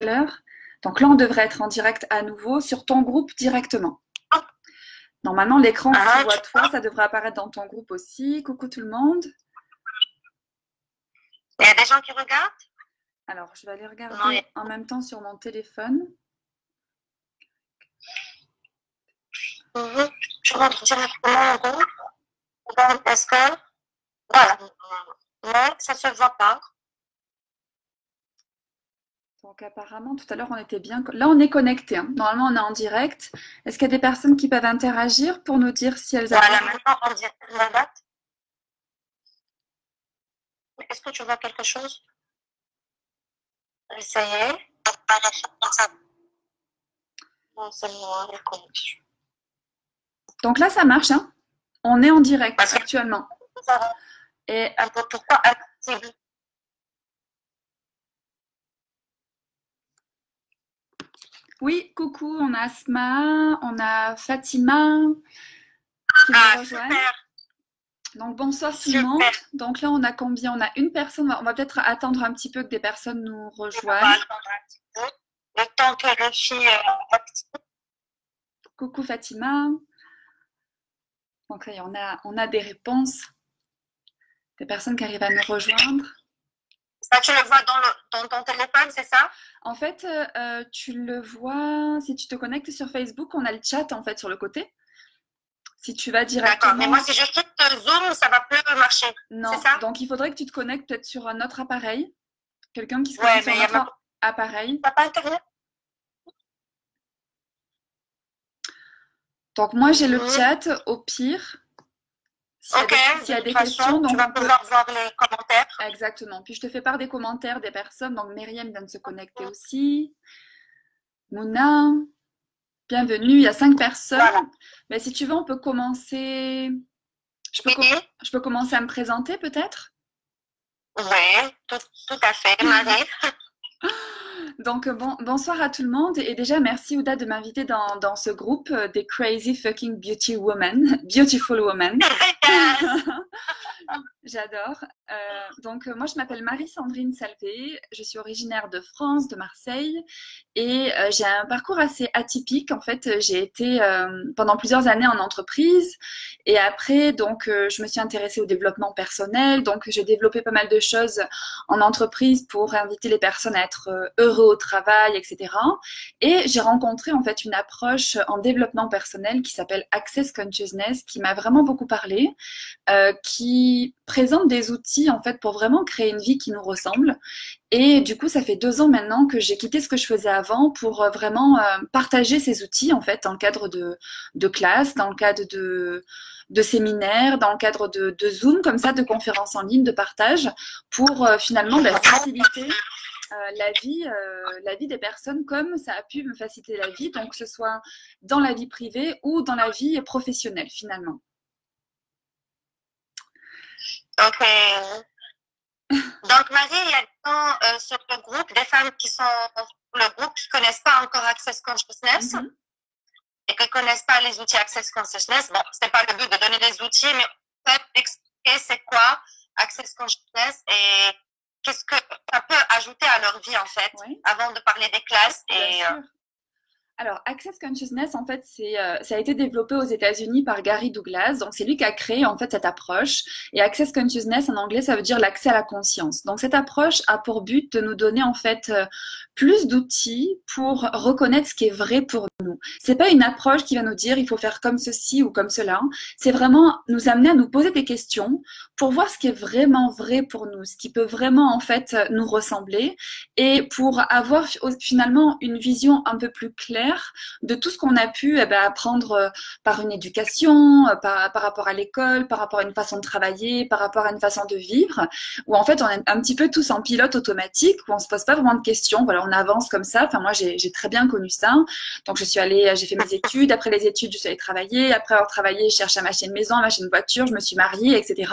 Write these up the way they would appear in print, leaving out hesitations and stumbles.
l'heure. Donc là, on devrait être en direct à nouveau sur ton groupe directement. Normalement, l'écran que tu vois toi, ça devrait apparaître dans ton groupe aussi. Coucou tout le monde. Il y a des gens qui regardent? Alors, je vais aller regarder en même temps sur mon téléphone. Je rentre directement en groupe. Est-ce que... Voilà. Mais ça ne se voit pas. Donc apparemment, tout à l'heure, on était bien... Là, on est connecté. Hein. Normalement, on est en direct. Est-ce qu'il y a des personnes qui peuvent interagir pour nous dire si elles Voilà, maintenant, on dirait la date. Est-ce que tu vois quelque chose? Essayez. Donc là, ça marche. Hein. On est en direct actuellement. Et pourquoi? Oui, coucou, on a Asma, on a Fatima qui nous rejoignent. Super. Donc bonsoir tout le monde. Donc là, on a combien? On a une personne. On va peut-être attendre un petit peu que des personnes nous rejoignent. Le temps que les filles activent. Coucou Fatima. Donc là, on a des réponses. Des personnes qui arrivent à nous rejoindre. Ça, tu le vois dans ton téléphone, c'est ça? En fait, tu le vois, si tu te connectes sur Facebook, on a le chat en fait sur le côté. Si tu vas directement... D'accord, mais moi si je quitte Zoom, ça ne va plus marcher. Non, c'est ça? Donc il faudrait que tu te connectes peut-être sur un autre appareil. Quelqu'un qui se connecte sur un autre appareil. T'as pas Internet? Donc moi j'ai le chat au pire. S'il y a des questions, donc tu vas pouvoir voir les commentaires. Exactement. Puis je te fais part des commentaires des personnes. Donc Myriam vient de se connecter aussi. Mouna, bienvenue. Il y a 5 personnes. Voilà. Mais si tu veux, on peut commencer. Je peux commencer à me présenter peut-être? Oui, tout à fait, Marie. Donc, bonsoir à tout le monde. Et déjà, merci Ouda de m'inviter dans ce groupe des Crazy Fucking Beautiful Women. J'adore. Donc, moi, je m'appelle Marie-Sandrine Salvé. Je suis originaire de France, de Marseille. Et j'ai un parcours assez atypique. En fait, j'ai été pendant plusieurs années en entreprise. Et après, donc, je me suis intéressée au développement personnel. Donc, j'ai développé pas mal de choses en entreprise pour inviter les personnes à être heureux au travail, etc. Et j'ai rencontré en fait une approche en développement personnel qui s'appelle Access Consciousness, qui m'a vraiment beaucoup parlé, qui présente des outils en fait pour vraiment créer une vie qui nous ressemble. Et du coup, ça fait 2 ans maintenant que j'ai quitté ce que je faisais avant pour vraiment partager ces outils en fait dans le cadre de classes, dans le cadre de séminaires, dans le cadre de Zoom, comme ça, de conférences en ligne, de partage, pour finalement faciliter la vie des personnes comme ça a pu me faciliter la vie, donc que ce soit dans la vie privée ou dans la vie professionnelle finalement. Donc Marie, il y a sur le groupe des femmes qui sont sur le groupe qui ne connaissent pas encore Access Consciousness et qui ne connaissent pas les outils Access Consciousness. Bon, ce n'est pas le but de donner des outils, mais peut-être expliquer c'est quoi Access Consciousness et qu'est-ce que ça peut ajouter à leur vie en fait, avant de parler des classes. Alors, Access Consciousness, en fait, ça a été développé aux États-Unis par Gary Douglas. Donc, c'est lui qui a créé, en fait, cette approche. Et Access Consciousness, en anglais, ça veut dire l'accès à la conscience. Donc, cette approche a pour but de nous donner, en fait, plus d'outils pour reconnaître ce qui est vrai pour nous. C'est pas une approche qui va nous dire, il faut faire comme ceci ou comme cela. C'est vraiment nous amener à nous poser des questions pour voir ce qui est vraiment vrai pour nous, ce qui peut vraiment, en fait, nous ressembler et pour avoir, finalement, une vision un peu plus claire de tout ce qu'on a pu apprendre par une éducation, par rapport à l'école, par rapport à une façon de travailler, par rapport à une façon de vivre, où en fait on est un petit peu tous en pilote automatique, où on se pose pas vraiment de questions, voilà, on avance comme ça. Enfin moi j'ai très bien connu ça, donc j'ai fait mes études, après les études je suis allée travailler, après avoir travaillé je cherchais à m'acheter une maison, à m'acheter une voiture, je me suis mariée, etc.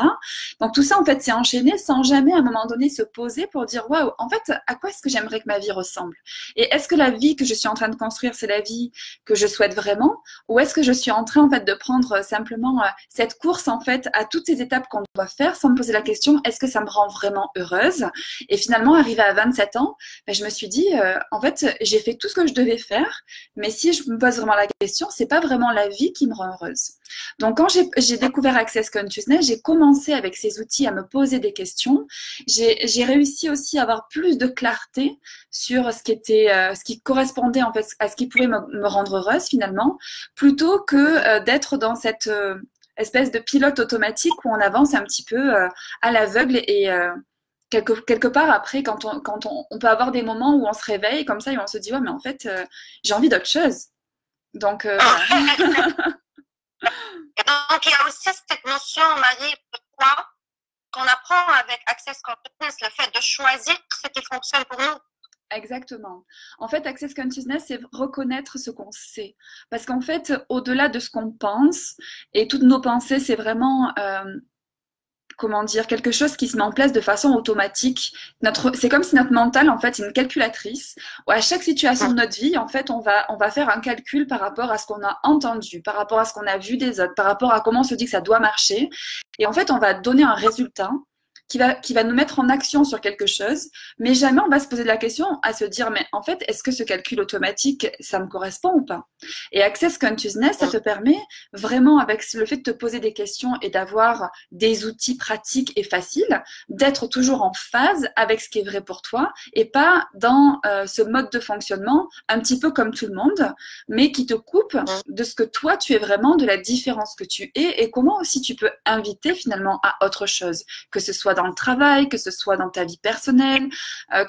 Donc tout ça en fait c'est enchaîné sans jamais à un moment donné se poser pour dire waouh, en fait à quoi est-ce que j'aimerais que ma vie ressemble, et est-ce que la vie que je suis en train de construire c'est la vie que je souhaite vraiment, ou est-ce que je suis en train en fait de prendre simplement cette course en fait à toutes ces étapes qu'on doit faire sans me poser la question est-ce que ça me rend vraiment heureuse. Et finalement arrivé à 27 ans, je me suis dit dis, en fait, j'ai fait tout ce que je devais faire, mais si je me pose vraiment la question, c'est pas vraiment la vie qui me rend heureuse. Donc, quand j'ai découvert Access Consciousness, j'ai commencé avec ces outils à me poser des questions. J'ai réussi aussi à avoir plus de clarté sur ce qui correspondait en fait à ce qui pouvait me rendre heureuse finalement, plutôt que d'être dans cette espèce de pilote automatique où on avance un petit peu à l'aveugle et quelque part après, on peut avoir des moments où on se réveille comme ça et on se dit ouais mais en fait j'ai envie d'autre chose. Donc voilà. Et donc il y a aussi cette notion, Marie, pour toi, qu'on apprend avec Access Consciousness, le fait de choisir ce qui fonctionne pour nous. Exactement. En fait, Access Consciousness, c'est reconnaître ce qu'on sait. Parce qu'en fait, au-delà de ce qu'on pense, et toutes nos pensées, c'est vraiment, comment dire, quelque chose qui se met en place de façon automatique. C'est comme si notre mental, en fait, est une calculatrice, où à chaque situation de notre vie, en fait, on va faire un calcul par rapport à ce qu'on a entendu, par rapport à ce qu'on a vu des autres, par rapport à comment on se dit que ça doit marcher. Et en fait, on va donner un résultat qui va nous mettre en action sur quelque chose, mais jamais on va se poser la question à se dire, mais en fait, est-ce que ce calcul automatique, ça me correspond ou pas? Et Access Consciousness, ça te permet vraiment, avec le fait de te poser des questions et d'avoir des outils pratiques et faciles, d'être toujours en phase avec ce qui est vrai pour toi et pas dans ce mode de fonctionnement un petit peu comme tout le monde, mais qui te coupe de ce que toi tu es vraiment, de la différence que tu es et comment aussi tu peux inviter finalement à autre chose, que ce soit dans le travail, que ce soit dans ta vie personnelle,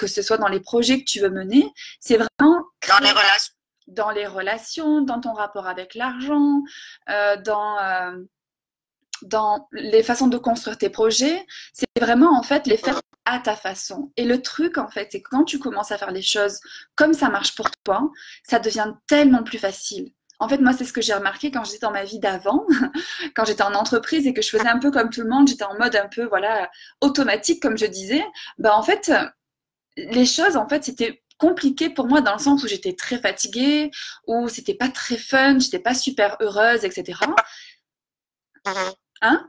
que ce soit dans les projets que tu veux mener. C'est vraiment dans les relations, dans ton rapport avec l'argent, dans les façons de construire tes projets. C'est vraiment en fait les faire à ta façon. Et le truc en fait, c'est que quand tu commences à faire les choses comme ça marche pour toi, ça devient tellement plus facile. En fait, moi, c'est ce que j'ai remarqué quand j'étais dans ma vie d'avant, quand j'étais en entreprise et que je faisais un peu comme tout le monde, j'étais en mode un peu, voilà, automatique, comme je disais. En fait, les choses, en fait, c'était compliqué pour moi dans le sens où j'étais très fatiguée, où c'était pas très fun, j'étais pas super heureuse, etc. Hein?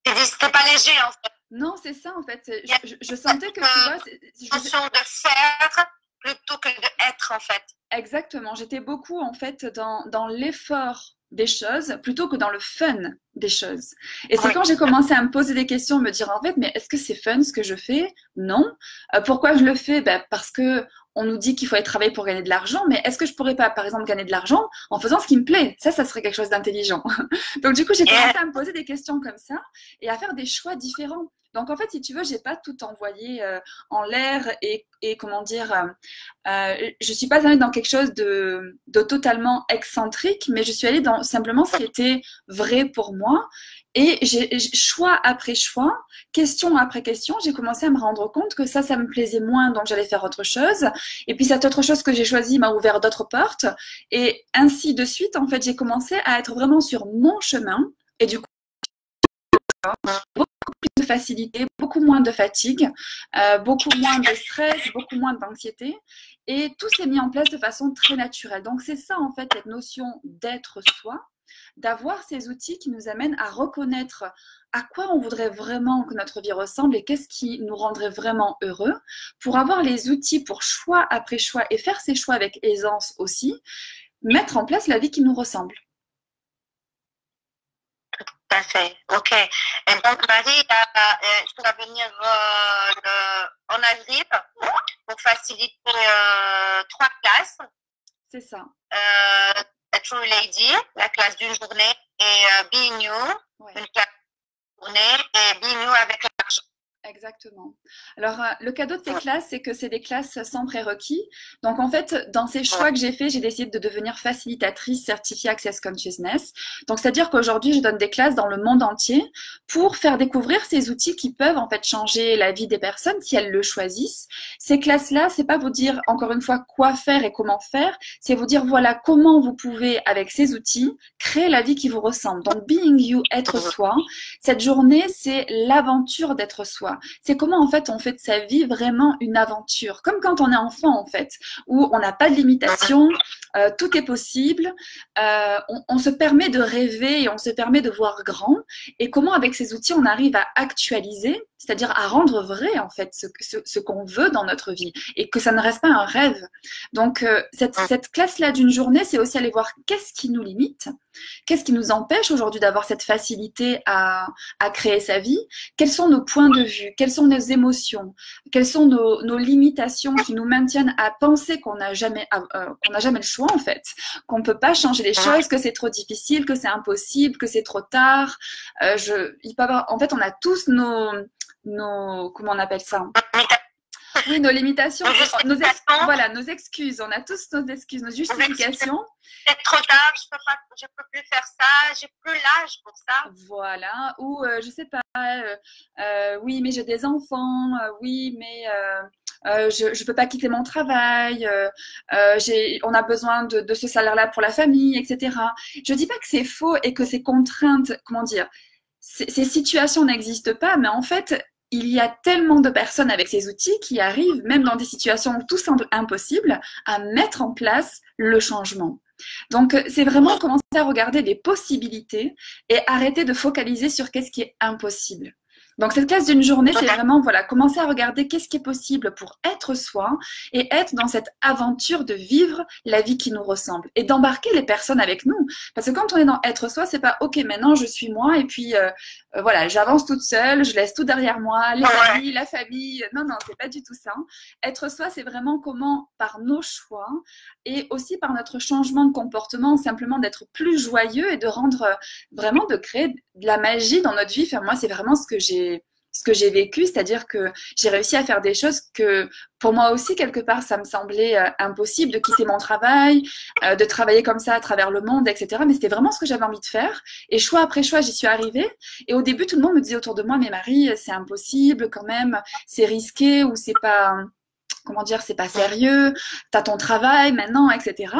C'était pas léger, en fait. Non, c'est ça, en fait. Je sentais que, tu vois... Notion de faire plutôt que de être, en fait. Exactement. J'étais beaucoup, en fait, dans l'effort des choses plutôt que dans le fun des choses. Et c'est quand j'ai commencé à me poser des questions, me dire, en fait, mais est-ce que c'est fun ce que je fais? Non. Pourquoi je le fais? Parce que on nous dit qu'il faut aller travailler pour gagner de l'argent, mais est-ce que je pourrais pas, par exemple, gagner de l'argent en faisant ce qui me plaît? Ça serait quelque chose d'intelligent. Donc, du coup, j'ai commencé à me poser des questions comme ça et à faire des choix différents. Donc, en fait, si tu veux, j'ai pas tout envoyé en l'air et comment dire, je suis pas allée dans quelque chose de totalement excentrique, mais je suis allée dans simplement ce qui était vrai pour moi. Et choix après choix, question après question, j'ai commencé à me rendre compte que ça me plaisait moins, donc j'allais faire autre chose. Et puis cette autre chose que j'ai choisie m'a ouvert d'autres portes. Et ainsi de suite, en fait, j'ai commencé à être vraiment sur mon chemin. Et du coup, beaucoup plus de facilité, beaucoup moins de fatigue, beaucoup moins de stress, beaucoup moins d'anxiété. Et tout s'est mis en place de façon très naturelle. Donc c'est ça, en fait, cette notion d'être soi, d'avoir ces outils qui nous amènent à reconnaître à quoi on voudrait vraiment que notre vie ressemble et qu'est-ce qui nous rendrait vraiment heureux, pour avoir les outils pour choix après choix et faire ces choix avec aisance aussi, mettre en place la vie qui nous ressemble. Tout à fait. OK. Et donc, Marie, tu vas venir en avril pour faciliter 3 classes. C'est ça. A True Lady, la classe d'une journée, et Be New, une classe d'une journée, et Be New avec l'argent. Exactement. Alors, le cadeau de ces classes, c'est que c'est des classes sans prérequis. Donc, en fait, dans ces choix que j'ai faits, j'ai décidé de devenir facilitatrice certifiée Access Consciousness. Donc, c'est-à-dire qu'aujourd'hui, je donne des classes dans le monde entier pour faire découvrir ces outils qui peuvent, en fait, changer la vie des personnes si elles le choisissent. Ces classes-là, c'est pas vous dire, encore une fois, quoi faire et comment faire. C'est vous dire, voilà, comment vous pouvez, avec ces outils, créer la vie qui vous ressemble. Donc, Being You, être soi. Cette journée, c'est l'aventure d'être soi. C'est comment en fait on fait de sa vie vraiment une aventure, comme quand on est enfant en fait, où on n'a pas de limitation, tout est possible, on se permet de rêver et on se permet de voir grand, et comment avec ces outils on arrive à actualiser c'est-à-dire à rendre vrai en fait ce qu'on veut dans notre vie et que ça ne reste pas un rêve. Donc cette classe-là d'une journée, c'est aussi aller voir qu'est-ce qui nous limite, qu'est-ce qui nous empêche aujourd'hui d'avoir cette facilité à créer sa vie, quels sont nos points de vue, quelles sont nos émotions, quelles sont nos limitations qui nous maintiennent à penser qu'on n'a jamais le choix en fait, qu'on ne peut pas changer les choses, que c'est trop difficile, que c'est impossible, que c'est trop tard. En fait, on a tous comment on appelle ça? Oui, nos limitations, voilà, nos excuses. On a tous nos excuses, nos justifications. C'est trop tard, je peux plus faire ça, j'ai plus l'âge pour ça. Voilà, ou je sais pas, oui, mais j'ai des enfants, oui, mais je peux pas quitter mon travail, on a besoin de ce salaire-là pour la famille, etc. Je dis pas que c'est faux et que ces contraintes, comment dire, ces situations n'existent pas, mais en fait, il y a tellement de personnes avec ces outils qui arrivent, même dans des situations tout simples impossibles, à mettre en place le changement. Donc, c'est vraiment commencer à regarder les possibilités et arrêter de focaliser sur qu'est-ce qui est impossible. Donc, cette classe d'une journée, c'est vraiment, voilà, commencer à regarder qu'est-ce qui est possible pour être soi et être dans cette aventure de vivre la vie qui nous ressemble et d'embarquer les personnes avec nous. Parce que quand on est dans être soi, c'est pas, OK, maintenant je suis moi et puis, voilà, j'avance toute seule, je laisse tout derrière moi, les amis, la famille. Non, non, c'est pas du tout ça. Être soi, c'est vraiment comment, par nos choix et aussi par notre changement de comportement, simplement d'être plus joyeux et de rendre, vraiment de créer de la magie dans notre vie. Enfin, moi, c'est vraiment ce que j'ai vécu, c'est-à-dire que j'ai réussi à faire des choses que pour moi aussi, quelque part, ça me semblait impossible de quitter mon travail, de travailler comme ça à travers le monde, etc. Mais c'était vraiment ce que j'avais envie de faire. Et choix après choix, j'y suis arrivée. Et au début, tout le monde me disait autour de moi, mais Marie, c'est impossible quand même, c'est risqué ou c'est pas... Comment dire, c'est pas sérieux, t'as ton travail maintenant, etc.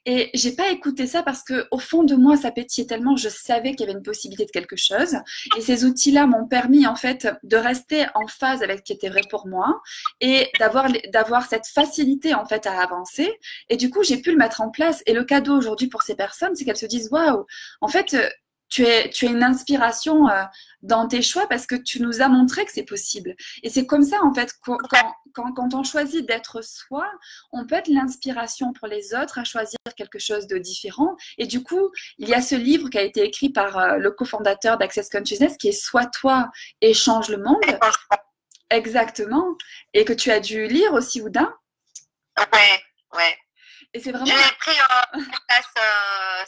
Et j'ai pas écouté ça parce que au fond de moi, ça pétillait tellement, je savais qu'il y avait une possibilité de quelque chose. Et ces outils-là m'ont permis en fait de rester en phase avec ce qui était vrai pour moi et d'avoir cette facilité en fait à avancer. Et du coup, j'ai pu le mettre en place. Et le cadeau aujourd'hui pour ces personnes, c'est qu'elles se disent waouh, en fait, tu es une inspiration dans tes choix parce que tu nous as montré que c'est possible. Et c'est comme ça, en fait, quand on choisit d'être soi, on peut être l'inspiration pour les autres à choisir quelque chose de différent. Et du coup, il y a ce livre qui a été écrit par le cofondateur d'Access Consciousness qui est Sois toi et change le monde. Exactement. Et que tu as dû lire aussi, Ouda. Ouais. Et c'est vraiment... Je l'ai pris en classe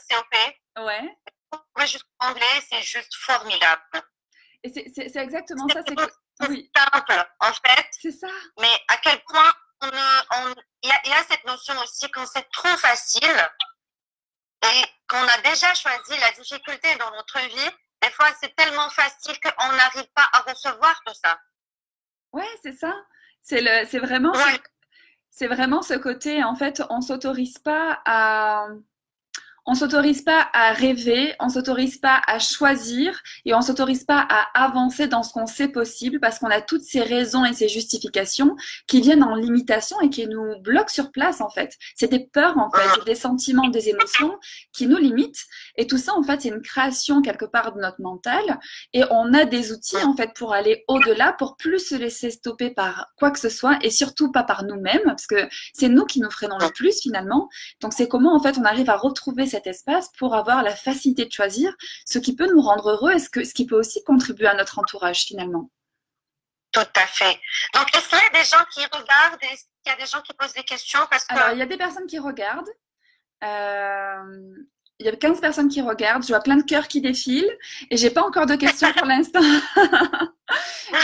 COP. Ouais. Oui, juste en anglais, c'est juste formidable. Et c'est exactement ça. C'est simple, en fait. C'est ça. Mais à quel point il y a cette notion aussi quand c'est trop facile et qu'on a déjà choisi la difficulté dans notre vie, des fois c'est tellement facile qu'on n'arrive pas à recevoir tout ça. Ouais, c'est ça. C'est vraiment, ouais. C'est vraiment ce côté, en fait, on s'autorise pas à rêver, on s'autorise pas à choisir et on s'autorise pas à avancer dans ce qu'on sait possible parce qu'on a toutes ces raisons et ces justifications qui viennent en limitation et qui nous bloquent sur place en fait. C'est des peurs en fait, c'est des sentiments, des émotions qui nous limitent et tout ça en fait c'est une création quelque part de notre mental et on a des outils en fait pour aller au-delà, pour plus se laisser stopper par quoi que ce soit et surtout pas par nous-mêmes parce que c'est nous qui nous freinons le plus finalement. Donc c'est comment en fait on arrive à retrouver cet espace pour avoir la facilité de choisir ce qui peut nous rendre heureux et ce qui peut aussi contribuer à notre entourage finalement. Tout à fait. Donc, est-ce qu'il y a des gens qui regardent? Est-ce qu'il y a des gens qui posent des questions? Alors, il y a des personnes qui regardent. Il y a 15 personnes qui regardent. Je vois plein de cœurs qui défilent. Et j'ai pas encore de questions pour l'instant.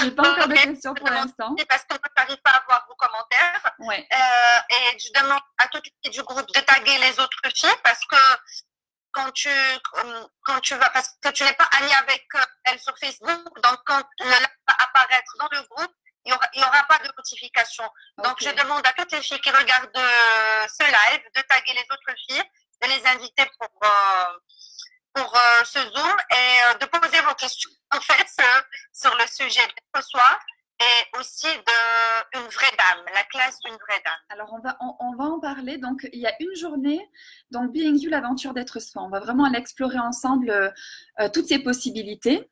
J'ai pas encore de questions pour l'instant. Parce que moi, je n'arrive pas à voir vos commentaires. Ouais. Et je demande à toutes les filles du groupe de taguer les autres filles parce que quand tu vas, parce que tu n'es pas amie avec elle sur Facebook, donc quand le live va apparaître dans le groupe, il y aura pas de notification. Donc, je demande à toutes les filles qui regardent ce live de taguer les autres filles, de les inviter pour ce Zoom et de poser vos questions, en fait, sur le sujet d'être soi et aussi d'une vraie dame, la classe d'une vraie dame. Alors, on va en parler. Donc, il y a une journée, donc Being You, l'aventure d'être soi. On va vraiment aller explorer ensemble toutes ces possibilités.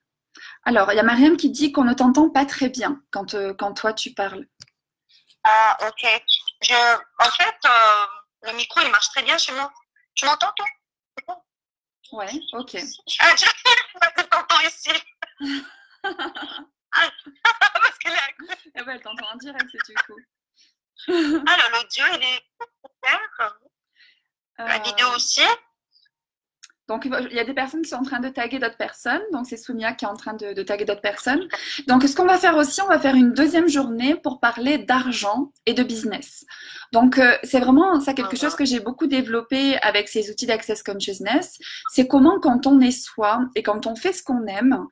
Alors, il y a Mariam qui dit qu'on ne t'entend pas très bien quand toi tu parles. Ah, ok. En fait, le micro, il marche très bien chez moi. Tu m'entends, toi? Ouais, ok. Ah, je t'entends ici. Parce qu'elle est à côté. Eh ben, elle t'entend en direct, du coup. Alors, l'audio, il est super. La vidéo aussi. Donc, il y a des personnes qui sont en train de taguer d'autres personnes. Donc, c'est Soumia qui est en train de taguer d'autres personnes. Donc, ce qu'on va faire aussi, on va faire une deuxième journée pour parler d'argent et de business. Donc, c'est vraiment ça quelque chose que j'ai beaucoup développé avec ces outils d'Access Consciousness. C'est comment, quand on est soi et quand on fait ce qu'on aime,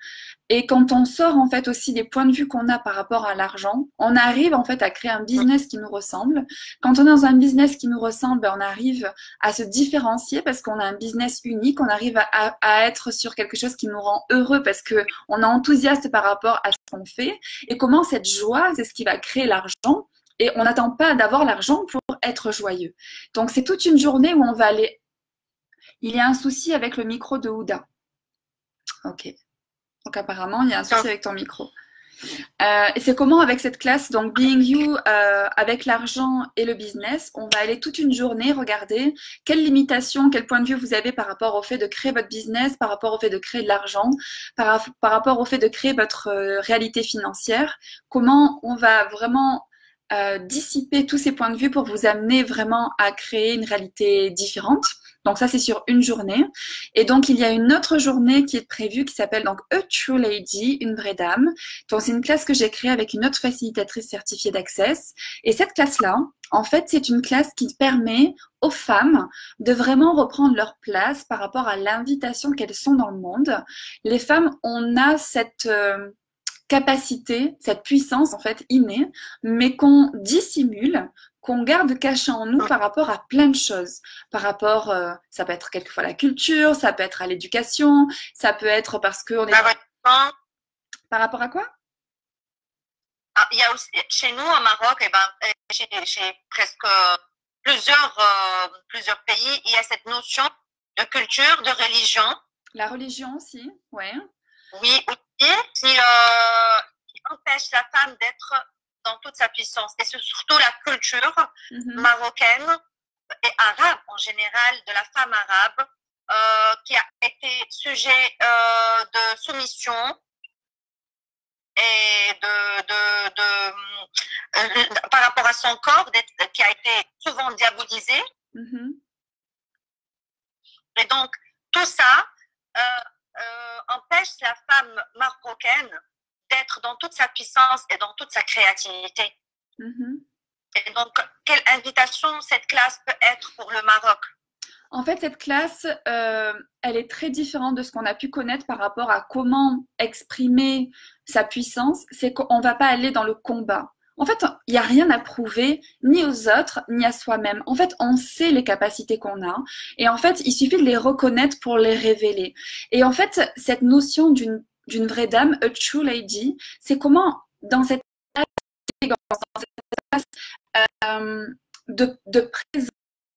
et quand on sort en fait aussi des points de vue qu'on a par rapport à l'argent, on arrive en fait à créer un business qui nous ressemble. Quand on est dans un business qui nous ressemble, ben, on arrive à se différencier parce qu'on a un business unique. On arrive à être sur quelque chose qui nous rend heureux parce que on est enthousiaste par rapport à ce qu'on fait. Et comment cette joie, c'est ce qui va créer l'argent. Et on n'attend pas d'avoir l'argent pour être joyeux. Donc c'est toute une journée où on va aller. Il y a un souci avec le micro de Ouda. Ok. Donc apparemment, il y a un souci avec ton micro. Et c'est comment avec cette classe, donc Being You, avec l'argent et le business, on va aller toute une journée regarder quelles limitations, quel point de vue vous avez par rapport au fait de créer votre business, par rapport au fait de créer de l'argent, par rapport au fait de créer votre réalité financière, comment on va vraiment dissiper tous ces points de vue pour vous amener vraiment à créer une réalité différente. Donc ça, c'est sur une journée. Et donc, il y a une autre journée qui est prévue qui s'appelle donc A True Lady, une vraie dame. Donc, c'est une classe que j'ai créée avec une autre facilitatrice certifiée d'Access. Et cette classe-là, en fait, c'est une classe qui permet aux femmes de vraiment reprendre leur place par rapport à l'invitation qu'elles sont dans le monde. Les femmes, on a cette capacité, cette puissance en fait innée, mais qu'on dissimule, qu'on garde cachée en nous par rapport à plein de choses. Par rapport, ça peut être quelquefois la culture, ça peut être à l'éducation, ça peut être parce qu'on est... Par rapport à quoi? Il y a aussi, chez nous, au Maroc, et ben, chez presque plusieurs pays, il y a cette notion de culture, de religion. La religion aussi, ouais. Oui, aussi, qui empêche la femme d'être dans toute sa puissance. Et c'est surtout la culture marocaine et arabe en général, de la femme arabe, qui a été sujet de soumission et par rapport à son corps, qui a été souvent diabolisé. Et donc, tout ça empêche la femme marocaine d'être dans toute sa puissance et dans toute sa créativité. Et donc, quelle invitation cette classe peut être pour le Maroc? En fait, cette classe, elle est très différente de ce qu'on a pu connaître par rapport à comment exprimer sa puissance. C'est qu'on ne va pas aller dans le combat. En fait, il n'y a rien à prouver, ni aux autres, ni à soi-même. En fait, on sait les capacités qu'on a. Et en fait, il suffit de les reconnaître pour les révéler. Et en fait, cette notion d'une vraie dame, a true lady, c'est comment, dans cette place de présence,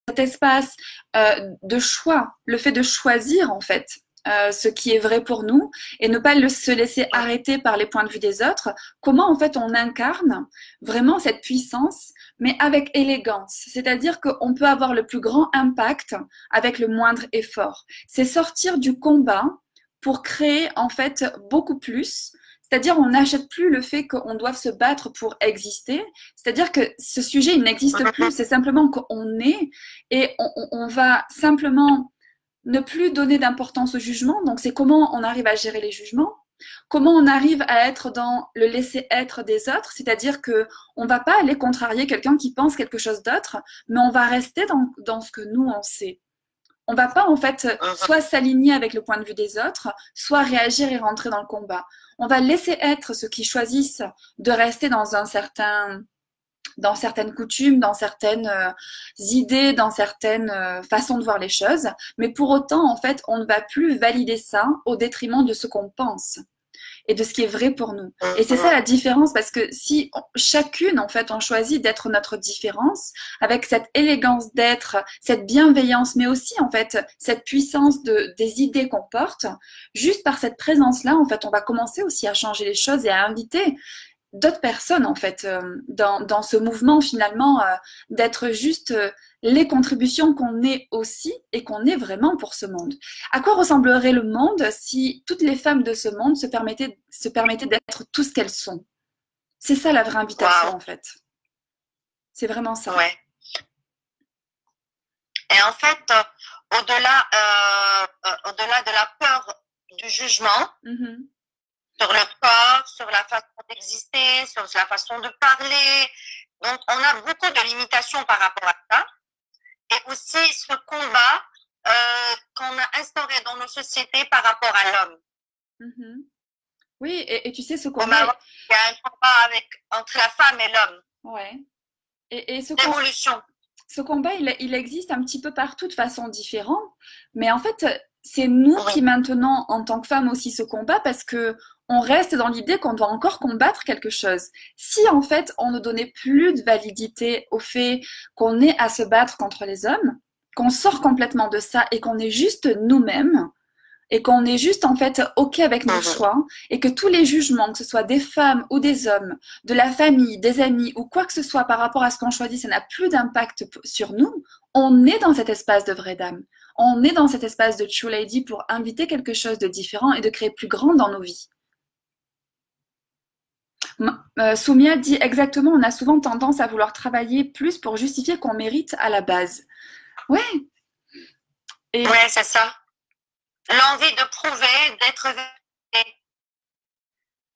cet espace de choix, le fait de choisir en fait ce qui est vrai pour nous et ne pas se laisser arrêter par les points de vue des autres, comment en fait on incarne vraiment cette puissance mais avec élégance, c'est-à-dire qu'on peut avoir le plus grand impact avec le moindre effort. C'est sortir du combat pour créer en fait beaucoup plus. C'est-à-dire, on n'achète plus le fait qu'on doive se battre pour exister. C'est-à-dire que ce sujet, il n'existe plus. C'est simplement qu'on est et on va simplement ne plus donner d'importance au jugement. Donc, c'est comment on arrive à gérer les jugements, comment on arrive à être dans le laisser-être des autres. C'est-à-dire qu'on ne va pas aller contrarier quelqu'un qui pense quelque chose d'autre, mais on va rester dans ce que nous, on sait. On ne va pas en fait soit s'aligner avec le point de vue des autres, soit réagir et rentrer dans le combat. On va laisser être ceux qui choisissent de rester dans certaines coutumes, dans certaines idées, dans certaines façons de voir les choses. Mais pour autant, en fait, on ne va plus valider ça au détriment de ce qu'on pense. et de ce qui est vrai pour nous. Et c'est ça la différence, parce que si chacune, en fait, on choisit d'être notre différence, avec cette élégance d'être, cette bienveillance, mais aussi, en fait, cette puissance des idées qu'on porte, juste par cette présence-là, en fait, on va commencer aussi à changer les choses et à inviter d'autres personnes, en fait, dans ce mouvement, finalement, d'être juste les contributions qu'on est aussi et qu'on est vraiment pour ce monde. À quoi ressemblerait le monde si toutes les femmes de ce monde se permettaient d'être tout ce qu'elles sont? C'est ça la vraie invitation, en fait. C'est vraiment ça. Ouais. Et en fait, au-delà de la peur du jugement, sur le corps, sur la façon d'exister, sur la façon de parler. Donc, on a beaucoup de limitations par rapport à ça. Et aussi ce combat qu'on a instauré dans nos sociétés par rapport à l'homme. Oui, et tu sais, ce combat... Il y a un combat entre la femme et l'homme. Ouais. Et ce combat, il existe un petit peu partout de façon différente. Mais en fait, c'est nous qui maintenons en tant que femmes aussi ce combat, parce que on reste dans l'idée qu'on doit encore combattre quelque chose. Si en fait on ne donnait plus de validité au fait qu'on est à se battre contre les hommes, qu'on sort complètement de ça et qu'on est juste nous-mêmes, et qu'on est juste en fait OK avec nos choix, et que tous les jugements, que ce soit des femmes ou des hommes, de la famille, des amis ou quoi que ce soit par rapport à ce qu'on choisit, ça n'a plus d'impact sur nous, on est dans cet espace de vraie dame. On est dans cet espace de True Lady pour inviter quelque chose de différent et de créer plus grand dans nos vies. Soumia dit exactement, on a souvent tendance à vouloir travailler plus pour justifier qu'on mérite à la base. Ouais. Ouais, c'est ça. L'envie de prouver, d'être...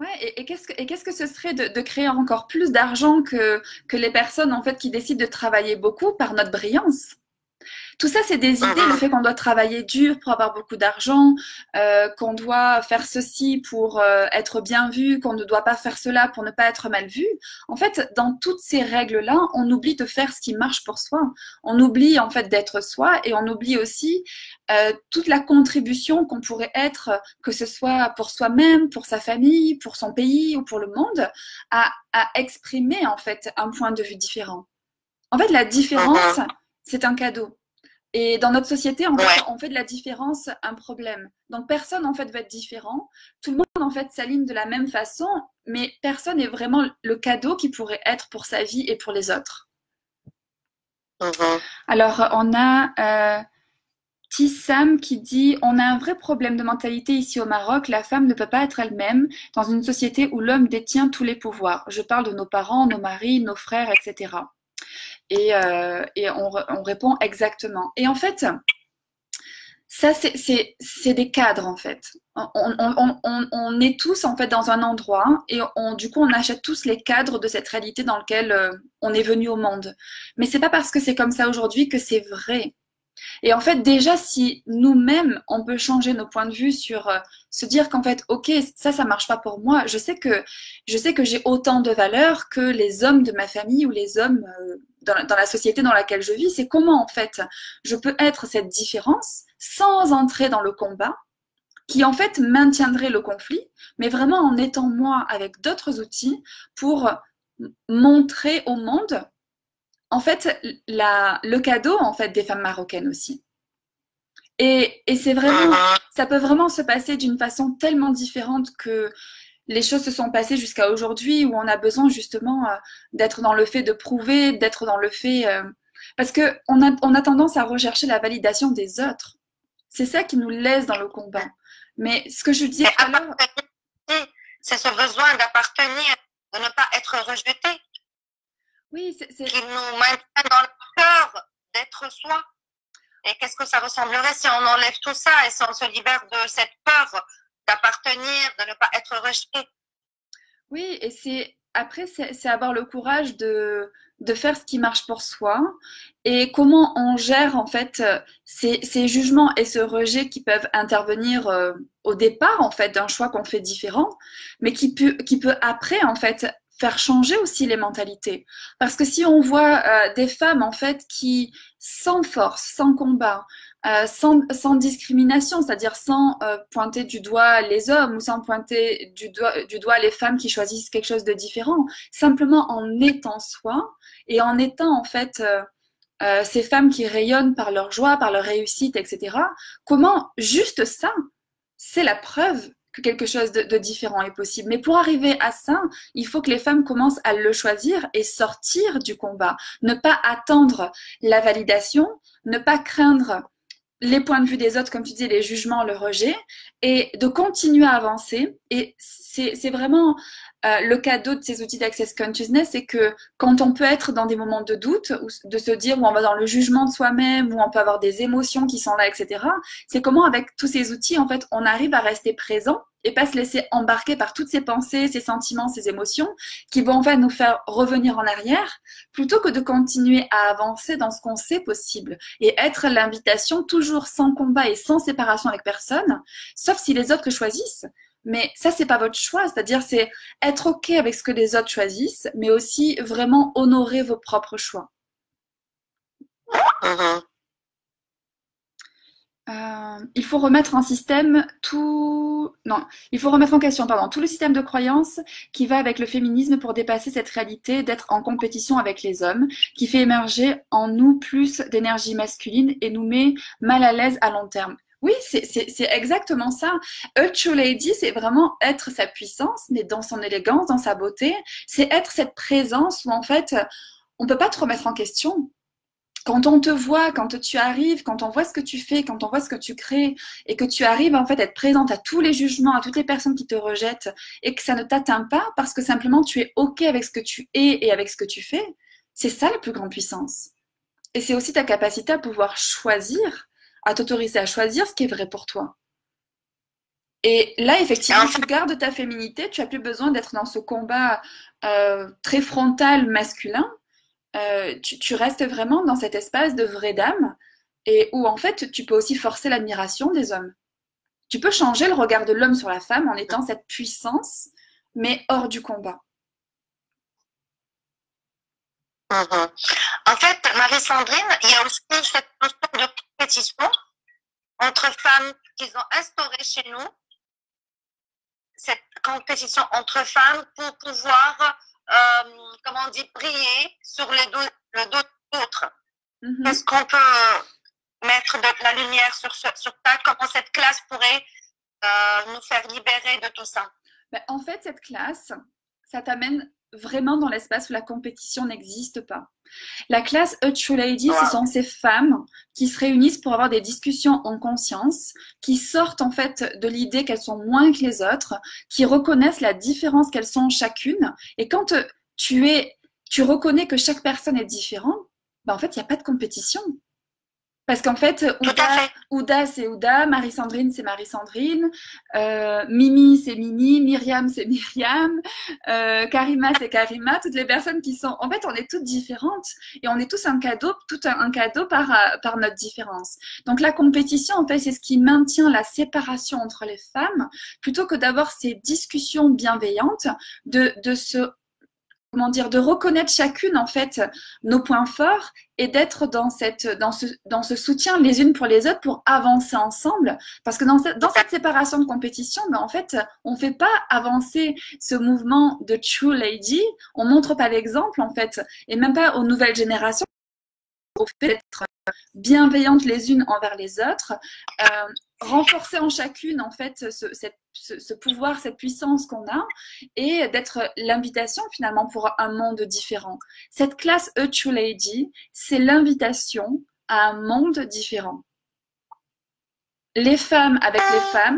Ouais, et qu'est-ce que ce serait de créer encore plus d'argent que les personnes en fait qui décident de travailler beaucoup par notre brillance? Tout ça, c'est des idées, le fait qu'on doit travailler dur pour avoir beaucoup d'argent, qu'on doit faire ceci pour être bien vu, qu'on ne doit pas faire cela pour ne pas être mal vu. En fait, dans toutes ces règles-là, on oublie de faire ce qui marche pour soi. On oublie en fait d'être soi, et on oublie aussi toute la contribution qu'on pourrait être, que ce soit pour soi-même, pour sa famille, pour son pays ou pour le monde, à exprimer en fait un point de vue différent. En fait, la différence, c'est un cadeau. Et dans notre société, en fait, on fait de la différence un problème. Donc, personne, en fait, va être différent. Tout le monde, en fait, s'aligne de la même façon, mais personne n'est vraiment le cadeau qui pourrait être pour sa vie et pour les autres. Alors, on a Tissam qui dit « On a un vrai problème de mentalité ici au Maroc. La femme ne peut pas être elle-même dans une société où l'homme détient tous les pouvoirs. Je parle de nos parents, nos maris, nos frères, etc. » Et on répond exactement. Et en fait, ça, c'est des cadres, en fait. On est tous, en fait, dans un endroit, et du coup, on achète tous les cadres de cette réalité dans laquelle on est venu au monde. Mais c'est pas parce que c'est comme ça aujourd'hui que c'est vrai. Et en fait, déjà, si nous-mêmes, on peut changer nos points de vue sur se dire qu'en fait, ok, ça marche pas pour moi. Je sais que j'ai autant de valeur que les hommes de ma famille ou les hommes dans la société dans laquelle je vis. C'est comment, en fait, je peux être cette différence sans entrer dans le combat qui, en fait, maintiendrait le conflit, mais vraiment en étant moi avec d'autres outils pour montrer au monde en fait, le cadeau en fait des femmes marocaines aussi. Et c'est vraiment, ça peut vraiment se passer d'une façon tellement différente que les choses se sont passées jusqu'à aujourd'hui, où on a besoin justement d'être dans le fait de prouver, d'être dans le fait... parce qu'on a tendance à rechercher la validation des autres. C'est ça qui nous laisse dans le combat. Mais ce que je disais tout à l'heure... C'est ce besoin d'appartenir, de ne pas être rejeté. Oui, qui nous maintient dans le cœur d'être soi. Et qu'est-ce que ça ressemblerait si on enlève tout ça et si on se libère de cette peur d'appartenir, de ne pas être rejeté? Oui, et c'est avoir le courage de faire ce qui marche pour soi, et comment on gère en fait ces jugements et ce rejet qui peuvent intervenir au départ en fait d'un choix qu'on fait différent, mais qui peut après en fait faire changer aussi les mentalités. Parce que si on voit des femmes en fait qui, sans force, sans combat, sans discrimination, c'est-à-dire sans pointer du doigt les hommes ou sans pointer du doigt les femmes qui choisissent quelque chose de différent, simplement en étant soi et en étant en fait ces femmes qui rayonnent par leur joie, par leur réussite, etc. Comment juste ça, c'est la preuve que quelque chose de différent est possible. Mais pour arriver à ça, il faut que les femmes commencent à le choisir et sortir du combat. Ne pas attendre la validation, ne pas craindre les points de vue des autres, comme tu dis, les jugements, le rejet, et de continuer à avancer. Et c'est vraiment le cadeau de ces outils d'Access Consciousness, c'est que quand on peut être dans des moments de doute, ou de se dire où on va dans le jugement de soi-même, où on peut avoir des émotions qui sont là, etc., c'est comment avec tous ces outils, en fait, on arrive à rester présent et pas se laisser embarquer par toutes ces pensées, ces sentiments, ces émotions qui vont en fait nous faire revenir en arrière plutôt que de continuer à avancer dans ce qu'on sait possible et être l'invitation toujours sans combat et sans séparation avec personne, sauf si les autres le choisissent. Mais ça, c'est pas votre choix, c'est-à-dire c'est être OK avec ce que les autres choisissent, mais aussi vraiment honorer vos propres choix. Il faut remettre en système il faut remettre en question, pardon, tout le système de croyance qui va avec le féminisme pour dépasser cette réalité d'être en compétition avec les hommes, qui fait émerger en nous plus d'énergie masculine et nous met mal à l'aise à long terme. Oui, c'est exactement ça. A True Lady, c'est vraiment être sa puissance, mais dans son élégance, dans sa beauté. C'est être cette présence où en fait, on peut pas te remettre en question. Quand on te voit, quand tu arrives, quand on voit ce que tu fais, quand on voit ce que tu crées et que tu arrives en fait à être présente à tous les jugements, à toutes les personnes qui te rejettent et que ça ne t'atteint pas parce que simplement tu es OK avec ce que tu es et avec ce que tu fais, c'est ça la plus grande puissance. Et c'est aussi ta capacité à pouvoir choisir, à t'autoriser à choisir ce qui est vrai pour toi. Et là, effectivement, tu gardes ta féminité, tu n'as plus besoin d'être dans ce combat très frontal masculin. Tu restes vraiment dans cet espace de vraie dame et où en fait tu peux aussi forcer l'admiration des hommes. Tu peux changer le regard de l'homme sur la femme en étant cette puissance, mais hors du combat. En fait, Marie-Sandrine, il y a aussi cette notion de compétition entre femmes qu'ils ont instaurée chez nous, cette compétition entre femmes pour pouvoir comment on dit, briller sur le dos d'autres. Est-ce qu'on peut mettre de la lumière sur ça? Comment cette classe pourrait nous faire libérer de tout ça? Ben, en fait, cette classe, ça t'amène vraiment dans l'espace où la compétition n'existe pas. La classe A True Lady, ce sont ces femmes qui se réunissent pour avoir des discussions en conscience, qui sortent en fait de l'idée qu'elles sont moins que les autres, qui reconnaissent la différence qu'elles sont chacune. Et quand tu reconnais que chaque personne est différente, ben en fait, il n'y a pas de compétition. Parce qu'en fait, Ouda c'est Ouda, Marie-Sandrine, c'est Marie-Sandrine, Mimi, c'est Mimi, Myriam, c'est Myriam, Karima, c'est Karima. Toutes les personnes qui sont... En fait, on est toutes différentes et on est tous un cadeau, par notre différence. Donc, la compétition, en fait, c'est ce qui maintient la séparation entre les femmes plutôt que d'avoir ces discussions bienveillantes, de reconnaître chacune en fait nos points forts et d'être dans ce soutien les unes pour les autres pour avancer ensemble, parce que dans cette séparation de compétition, ben en fait on fait pas avancer ce mouvement de True Lady, on montre pas l'exemple en fait, et même pas aux nouvelles générations au fait d'être bienveillantes les unes envers les autres, renforcer en chacune en fait ce pouvoir, cette puissance qu'on a, et d'être l'invitation finalement pour un monde différent. Cette classe A True Lady, c'est l'invitation à un monde différent. Les femmes avec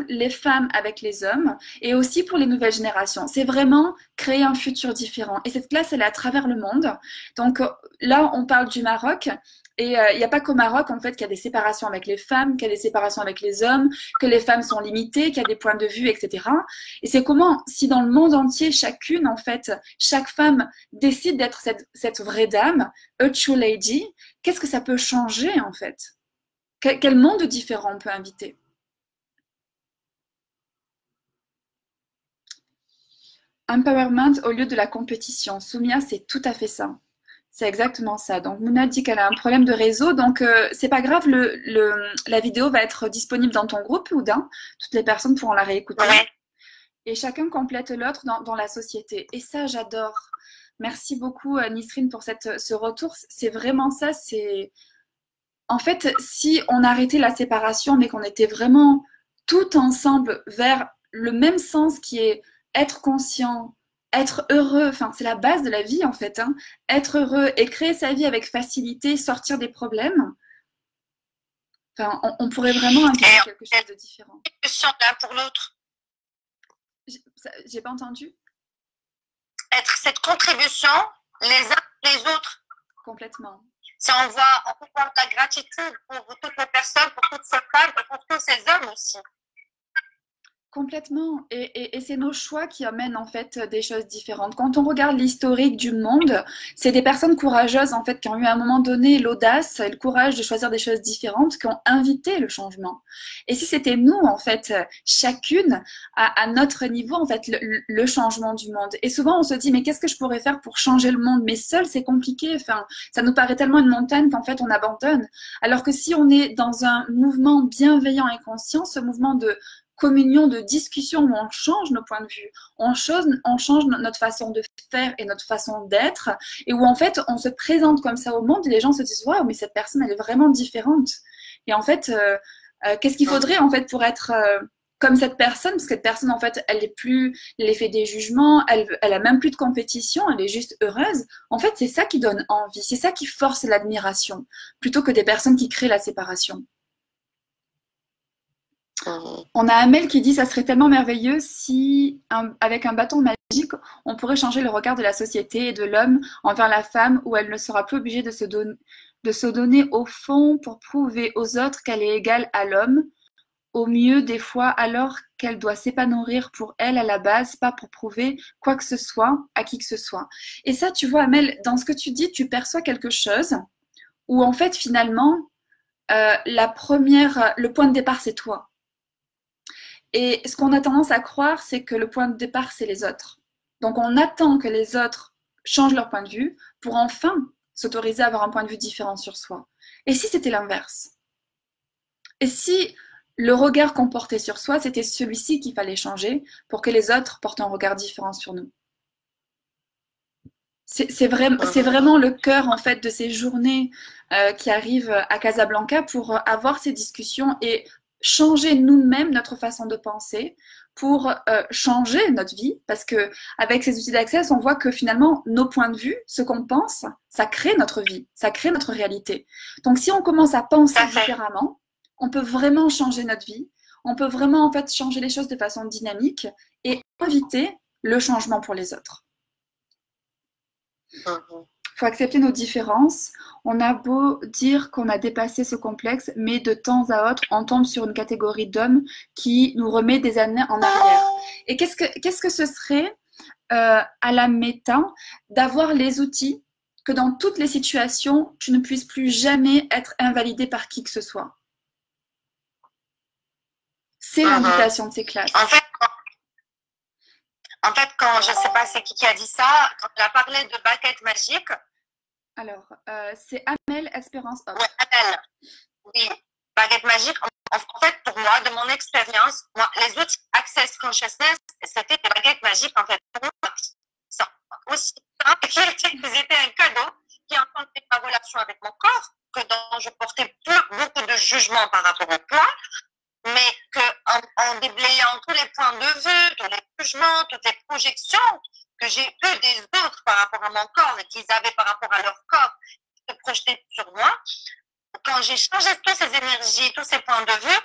les femmes avec les hommes, et aussi pour les nouvelles générations. C'est vraiment créer un futur différent. Et cette classe, elle est à travers le monde. Donc là, on parle du Maroc. Et il n'y a pas qu'au Maroc, en fait, qu'il y a des séparations avec les femmes, qu'il y a des séparations avec les hommes, que les femmes sont limitées, qu'il y a des points de vue, etc. Et c'est comment, si dans le monde entier, chacune, en fait, chaque femme décide d'être cette vraie dame, a true lady, qu'est-ce que ça peut changer, en fait? Quel monde différent on peut inviter? Empowerment au lieu de la compétition. Soumia, c'est tout à fait ça. C'est exactement ça. Donc, Mouna dit qu'elle a un problème de réseau. Donc, c'est pas grave, la vidéo va être disponible dans ton groupe, Oudin. Toutes les personnes pourront la réécouter. Ouais. Et chacun complète l'autre dans la société. Et ça, j'adore. Merci beaucoup, Nisrine, pour ce retour. C'est vraiment ça. En fait, si on arrêtait la séparation, mais qu'on était vraiment tout ensemble vers le même sens qui est être conscient, être heureux, enfin, c'est la base de la vie, en fait, hein. Être heureux et créer sa vie avec facilité, sortir des problèmes. Enfin, on pourrait vraiment intégrer quelque chose de différent. L'un pour l'autre. J'ai pas entendu. Être cette contribution les uns les autres. Complètement. Si on voit de la gratitude pour toutes les personnes, pour toutes ces femmes et pour tous ces hommes aussi. Complètement. Et c'est nos choix qui amènent en fait des choses différentes. Quand on regarde l'historique du monde, c'est des personnes courageuses en fait qui ont eu à un moment donné l'audace et le courage de choisir des choses différentes qui ont invité le changement. Et si c'était nous en fait, chacune à notre niveau en fait, le changement du monde. Et souvent on se dit mais qu'est-ce que je pourrais faire pour changer le monde? Mais seul c'est compliqué. Enfin, ça nous paraît tellement une montagne qu'en fait on abandonne. Alors que si on est dans un mouvement bienveillant et conscient, ce mouvement de communion, de discussion où on change nos points de vue, on change notre façon de faire et notre façon d'être, et où en fait on se présente comme ça au monde et les gens se disent waouh, mais cette personne elle est vraiment différente. Et en fait, qu'est-ce qu'il faudrait en fait pour être comme cette personne, parce que cette personne en fait elle est plus l'effet des jugements, elle a même plus de compétition, elle est juste heureuse. En fait, c'est ça qui donne envie, c'est ça qui force l'admiration, plutôt que des personnes qui créent la séparation. On a Amel qui dit ça serait tellement merveilleux si, avec un bâton magique, on pourrait changer le regard de la société et de l'homme envers la femme, où elle ne sera plus obligée de se donner au fond pour prouver aux autres qu'elle est égale à l'homme, au mieux des fois alors qu'elle doit s'épanouir pour elle à la base, pas pour prouver quoi que ce soit à qui que ce soit. Et ça, tu vois, Amel, dans ce que tu dis, tu perçois quelque chose où en fait finalement, le point de départ, c'est toi. Et ce qu'on a tendance à croire, c'est que le point de départ, c'est les autres. Donc on attend que les autres changent leur point de vue pour enfin s'autoriser à avoir un point de vue différent sur soi. Et si c'était l'inverse? Et si le regard qu'on portait sur soi, c'était celui-ci qu'il fallait changer pour que les autres portent un regard différent sur nous? C'est vraiment le cœur en fait de ces journées qui arrivent à Casablanca pour avoir ces discussions et changer nous-mêmes notre façon de penser pour changer notre vie, parce que avec ces outils d'accès, on voit que finalement nos points de vue, ce qu'on pense, ça crée notre vie, ça crée notre réalité. Donc si on commence à penser différemment, on peut vraiment changer notre vie, on peut vraiment en fait changer les choses de façon dynamique et inviter le changement pour les autres. Il faut accepter nos différences. On a beau dire qu'on a dépassé ce complexe, mais de temps à autre, on tombe sur une catégorie d'hommes qui nous remet des années en arrière. Et qu'est-ce que ce serait à la méta d'avoir les outils que dans toutes les situations, tu ne puisses plus jamais être invalidé par qui que ce soit? C'est l'invitation de ces classes. En fait, quand je ne sais pas c'est qui a dit ça, quand elle a parlé de baguette magique. Alors, c'est Amel Espérance. Oui, Amel. Oui, baguette magique. En fait, pour moi, de mon expérience, les outils Access Consciousness, c'était des baguettes magiques, en fait. Pour moi, ça aussi ils étaient un cadeau qui entendait ma relation avec mon corps, dont je portais beaucoup de jugement par rapport au poids, mais qu'en déblayant tous les points de vue, tous les jugements, toutes les projections que j'ai eues des autres par rapport à mon corps et qu'ils avaient par rapport à leur corps, qui se projetaient sur moi, quand j'ai changé toutes ces énergies, tous ces points de vue,